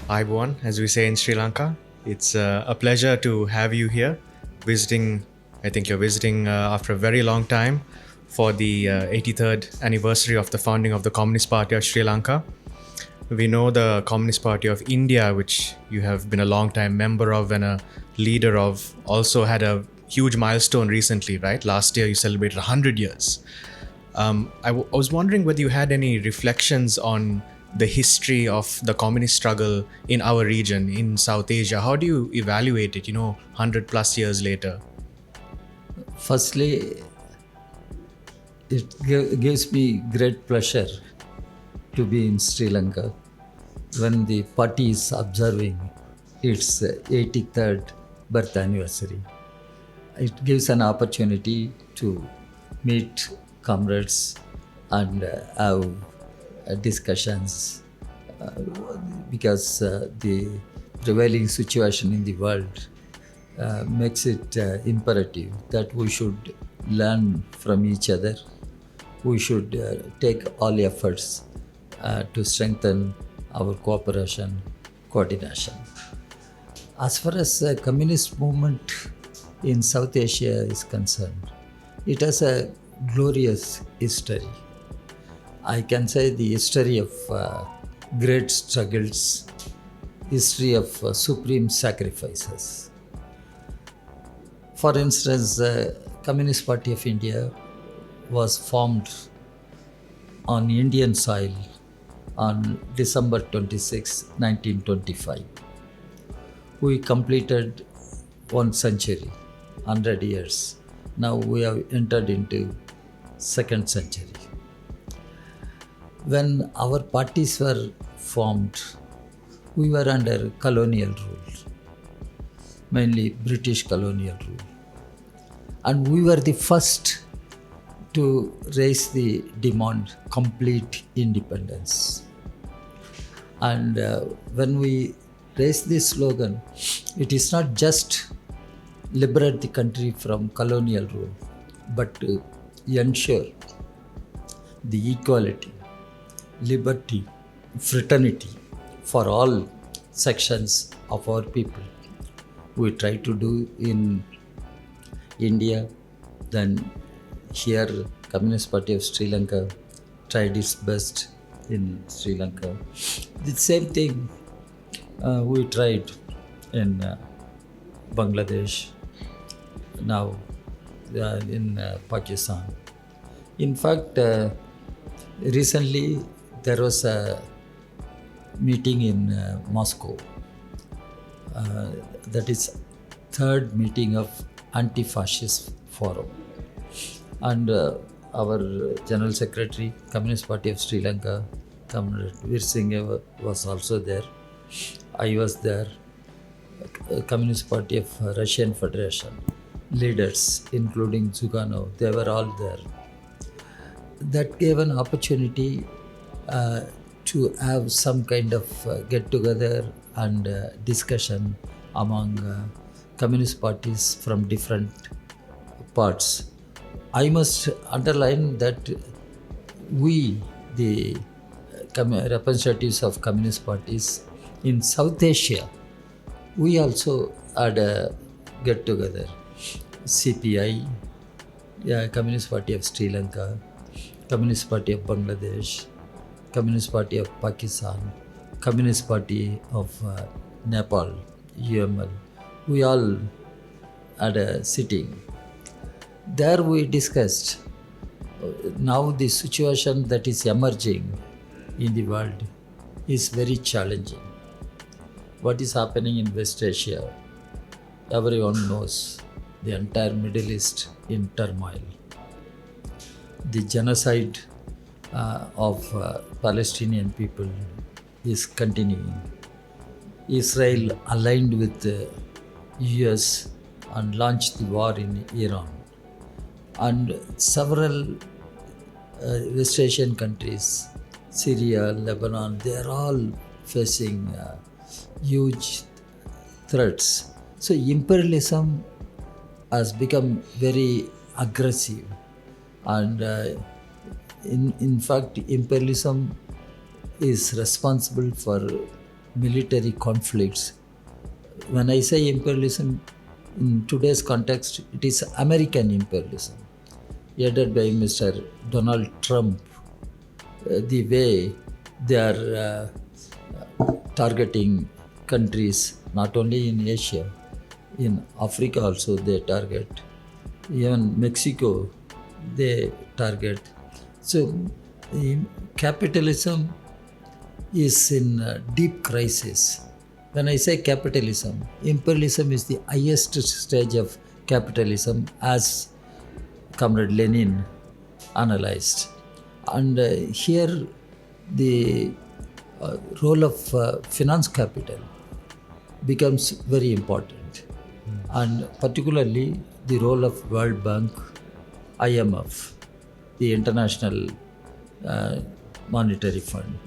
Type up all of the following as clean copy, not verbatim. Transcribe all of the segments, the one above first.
Aibwan, as we say in Sri Lanka. It's a pleasure to have you here visiting. I think you're visiting after a very long time for the 83rd anniversary of the founding of the Communist Party of Sri Lanka. We know the Communist Party of India, which you have been a long time member of and a leader of, also had a huge milestone recently, right? Last year you celebrated 100 years. I was wondering whether you had any reflections on the history of the communist struggle in our region, in South Asia. How do you evaluate it, 100 plus years later? Firstly, it gives me great pleasure to be in Sri Lanka when the party is observing its 83rd birth anniversary. It gives an opportunity to meet comrades and have discussions because the prevailing situation in the world makes it imperative that we should learn from each other. We should take all efforts to strengthen our cooperation, coordination. As far as the communist movement in South Asia is concerned, it has a glorious history. I can say the history of great struggles, history of supreme sacrifices. For instance, the Communist Party of India was formed on Indian soil on December 26, 1925. We completed 1 century, 100 years. Now we have entered into second century. When our parties were formed, we were under colonial rule, mainly British colonial rule. And we were the first to raise the demand complete independence. And when we raised this slogan, it is not just liberate the country from colonial rule, but to ensure the equality, liberty, fraternity for all sections of our people. We try to do in India, then here Communist Party of Sri Lanka tried its best in Sri Lanka. The same thing we tried in Bangladesh, now in Pakistan. In fact, recently there was a meeting in Moscow, that is third meeting of anti-fascist forum, and our General Secretary, Communist Party of Sri Lanka, Comrade Veer Singh was also there. I was there. Communist Party of Russian Federation leaders, including Zhuganov, they were all there. That gave an opportunity to have some kind of get together and discussion among communist parties from different parts. I must underline that we, the representatives of communist parties in South Asia, we also had a get together. CPI, Communist Party of Sri Lanka, Communist Party of Bangladesh, Communist Party of Pakistan, Communist Party of Nepal, UML. We all had a sitting. There we discussed now the situation that is emerging in the world is very challenging. What is happening in West Asia, everyone knows. The entire Middle East in turmoil. The genocide of Palestinian people is continuing. Israel aligned with the US and launched the war in Iran. And several West Asian countries, Syria, Lebanon, they are all facing huge threats. So imperialism has become very aggressive, and in fact imperialism is responsible for military conflicts. When I say imperialism, in today's context, it is American imperialism, headed by Mr. Donald Trump. The way they are targeting countries, not only in Asia, in Africa also they target, even Mexico they target. So capitalism is in deep crisis. When I say capitalism, imperialism is the highest stage of capitalism as Comrade Lenin analyzed. And here the role of finance capital becomes very important, and particularly the role of World Bank, IMF, the International Monetary Fund.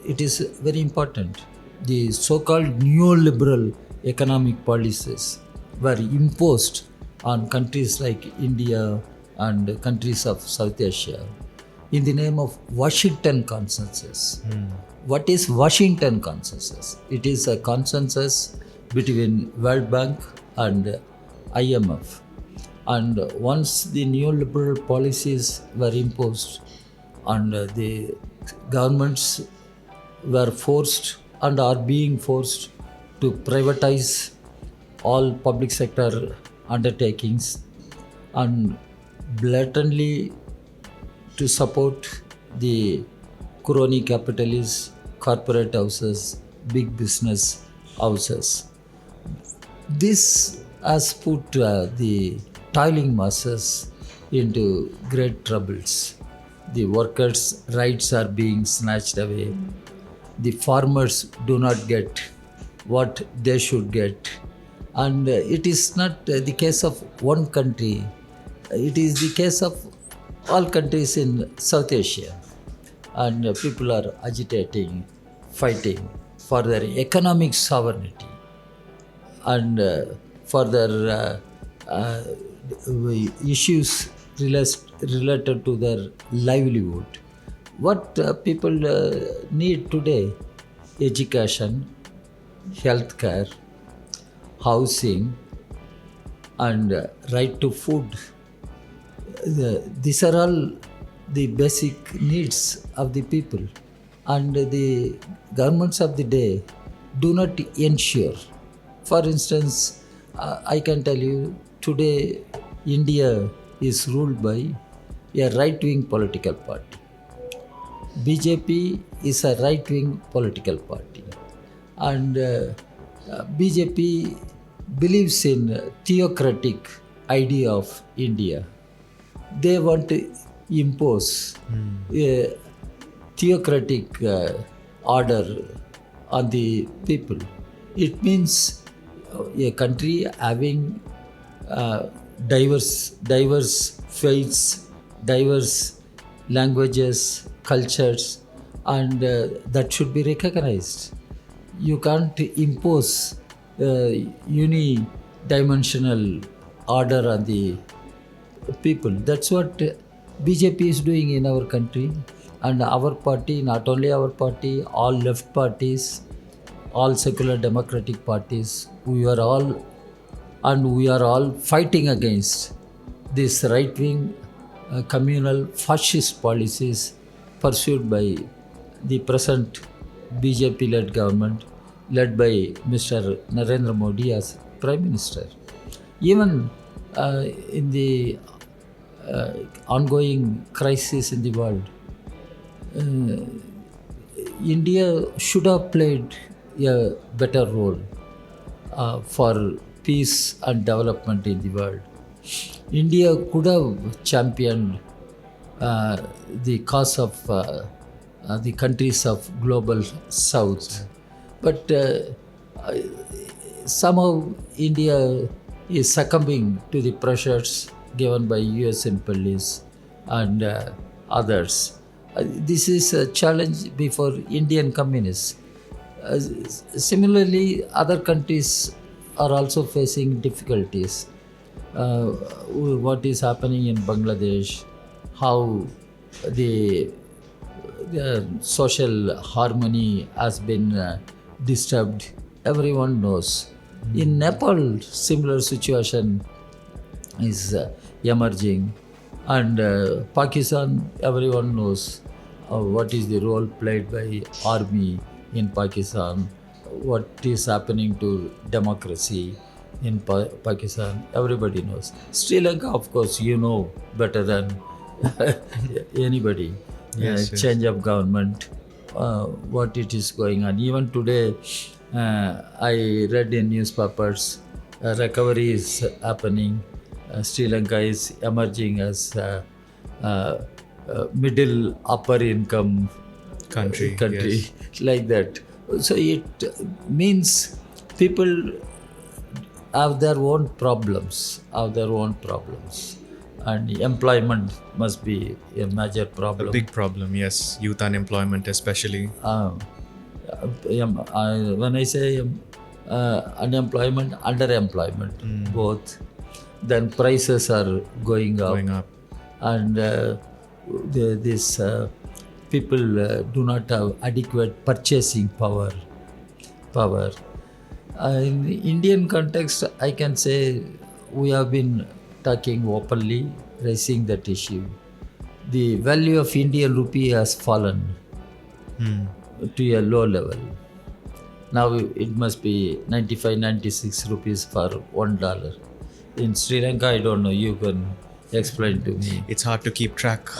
It is very important. The so-called neoliberal economic policies were imposed on countries like India and countries of South Asia in the name of Washington Consensus. What is Washington Consensus? It is a consensus between World Bank and IMF. And once the neoliberal policies were imposed and the governments were forced and are being forced to privatize all public sector undertakings and blatantly to support the crony capitalists, corporate houses, big business houses. This has put the toiling masses into great troubles. The workers' rights are being snatched away. The farmers do not get what they should get. And it is not the case of one country, it is the case of all countries in South Asia. And people are agitating, fighting for their economic sovereignty and for their issues related to their livelihood. What people need today: education, healthcare, housing, and right to food. These are all the basic needs of the people, and the governments of the day do not ensure. For instance, I can tell you today India is ruled by a right-wing political party. BJP is a right-wing political party, and BJP believes in theocratic idea of India. They want to impose a theocratic order on the people. It means a country having diverse faiths, diverse languages, cultures, and that should be recognized. You can't impose unidimensional order on the people. That's what BJP is doing in our country, and our party, not only our party, all left parties, all secular democratic parties, we are all fighting against this right-wing communal fascist policies pursued by the present BJP-led government, led by Mr. Narendra Modi as Prime Minister. Even in the ongoing crisis in the world, India should have played a better role for peace and development in the world. India could have championed the cause of the countries of global south, but somehow India is succumbing to the pressures given by US imperialists and others. This is a challenge before Indian communists. Similarly, other countries are also facing difficulties. What is happening in Bangladesh, how the social harmony has been disturbed. Everyone knows. In Nepal, similar situation is emerging, and Pakistan, everyone knows what is the role played by army in Pakistan, what is happening to democracy in Pakistan. Everybody knows. Sri Lanka, of course, you know better than anybody. Yes, yes. Change of government, what it is going on. Even today, I read in newspapers, recovery is happening. Sri Lanka is emerging as middle upper income Country, yes. like that. So it means people have their own problems, and employment must be a major problem. A big problem, yes. Youth unemployment, especially. When I say unemployment, underemployment, both, then prices are going up, and this people do not have adequate purchasing power. In the Indian context, I can say we have been talking openly, raising that issue. The value of Indian rupee has fallen to a low level. Now it must be 95, 96 rupees for $1. In Sri Lanka, I don't know, you can explain to me. It's hard to keep track.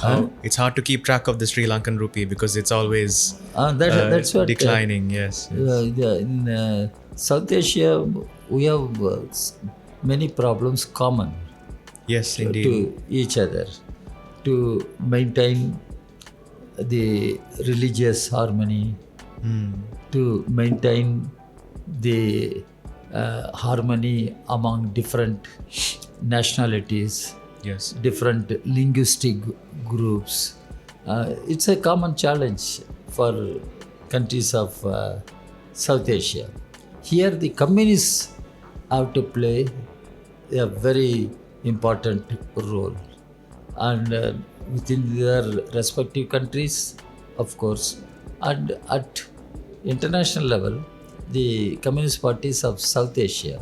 It's hard to keep track of the Sri Lankan rupee because it's always That's what, declining, yes. in South Asia, we have many problems common Yes, indeed. to each other to maintain the religious harmony, to maintain the harmony among different nationalities, Yes. different linguistic groups. It's a common challenge for countries of South Asia. Here, the communists have to play a very important role, and within their respective countries, of course, and at international level, the communist parties of South Asia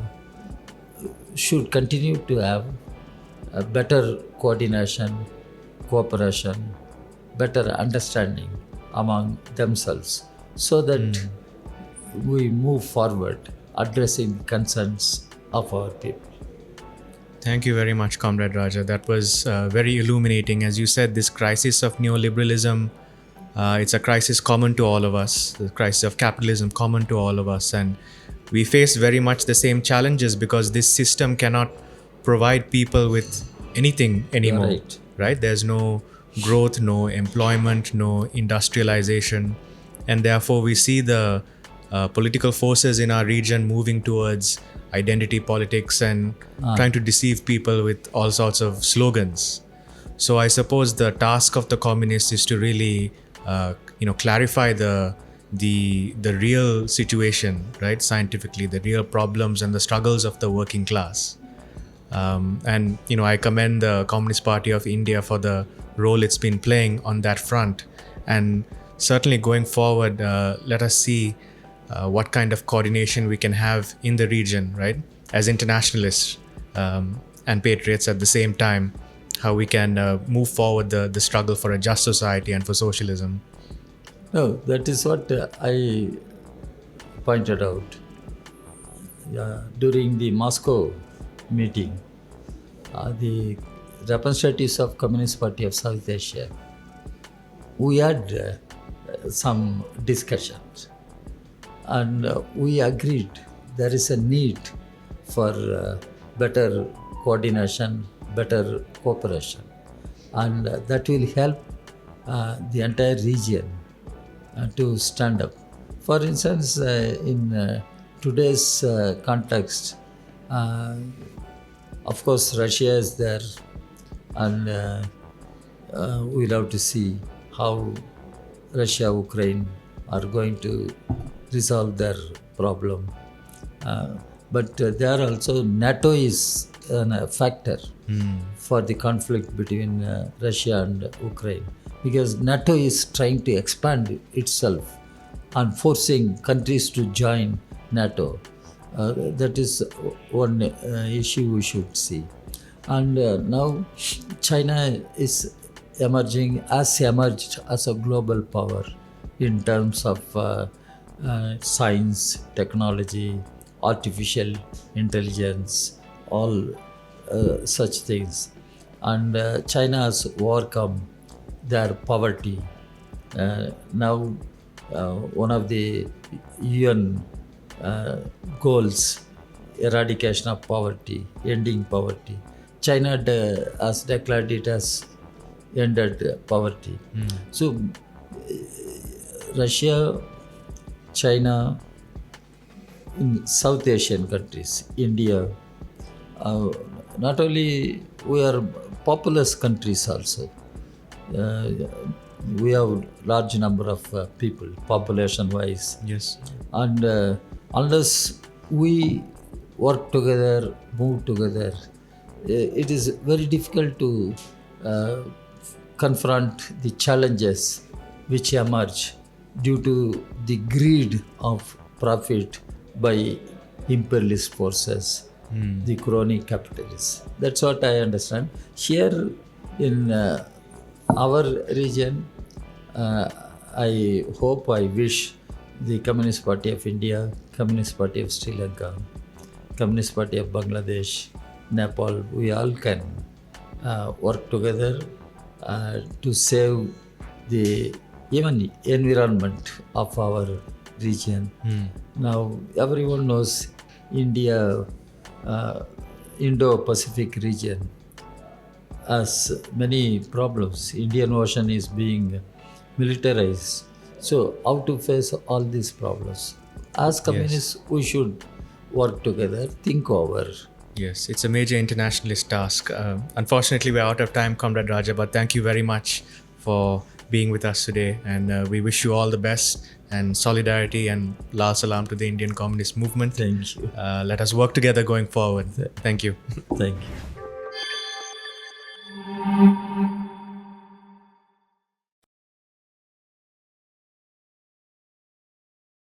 should continue to have a better coordination, cooperation, better understanding among themselves, so that we move forward addressing the concerns of our people. Thank you very much, Comrade Raja. That was very illuminating. As you said, this crisis of neoliberalism, it's a crisis common to all of us, the crisis of capitalism common to all of us. And we face very much the same challenges because this system cannot provide people with anything anymore. Right? There's no growth, no employment, no industrialization. And therefore, we see the political forces in our region moving towards identity politics and trying to deceive people with all sorts of slogans. So I suppose the task of the communists is to really, clarify the real situation, right? Scientifically, the real problems and the struggles of the working class. And I commend the Communist Party of India for the role it's been playing on that front. And certainly going forward, let us see what kind of coordination we can have in the region, right? As internationalists and patriots at the same time, how we can move forward the struggle for a just society and for socialism. No, that is what I pointed out during the Moscow meeting. The representatives of Communist Party of South Asia, we had some discussions, and we agreed there is a need for better coordination, better cooperation, and that will help the entire region to stand up. For instance, in today's context, of course, Russia is there, and we'll have to see how Russia, Ukraine are going to resolve their problem. But there also NATO is a factor for the conflict between Russia and Ukraine. because NATO is trying to expand itself and forcing countries to join NATO. That is one issue we should see. And now China is emerged as a global power in terms of science, technology, artificial intelligence, all such things. And China has overcome their poverty. Now, one of the UN goals, eradication of poverty, ending poverty. China has declared it as ended poverty. So, Russia, China, in South Asian countries, India, not only we are populous countries also. We have large number of people population wise. Yes. And unless we work together, move together, it is very difficult to confront the challenges which emerge due to the greed of profit by imperialist forces, the crony capitalists. That's what I understand. Here in our region, I hope, I wish the Communist Party of India, Communist Party of Sri Lanka, Communist Party of Bangladesh, Nepal, we all can work together to save the even environment of our region. Now everyone knows India, Indo-Pacific region has many problems. Indian Ocean is being militarized. So how to face all these problems? As communists, we should work together, think over. Yes, it's a major internationalist task. Unfortunately, we're out of time, Comrade Raja, but thank you very much for being with us today. And we wish you all the best and solidarity and Lal Salam to the Indian Communist Movement. Thank you. Let us work together going forward. Thank you. Thank you.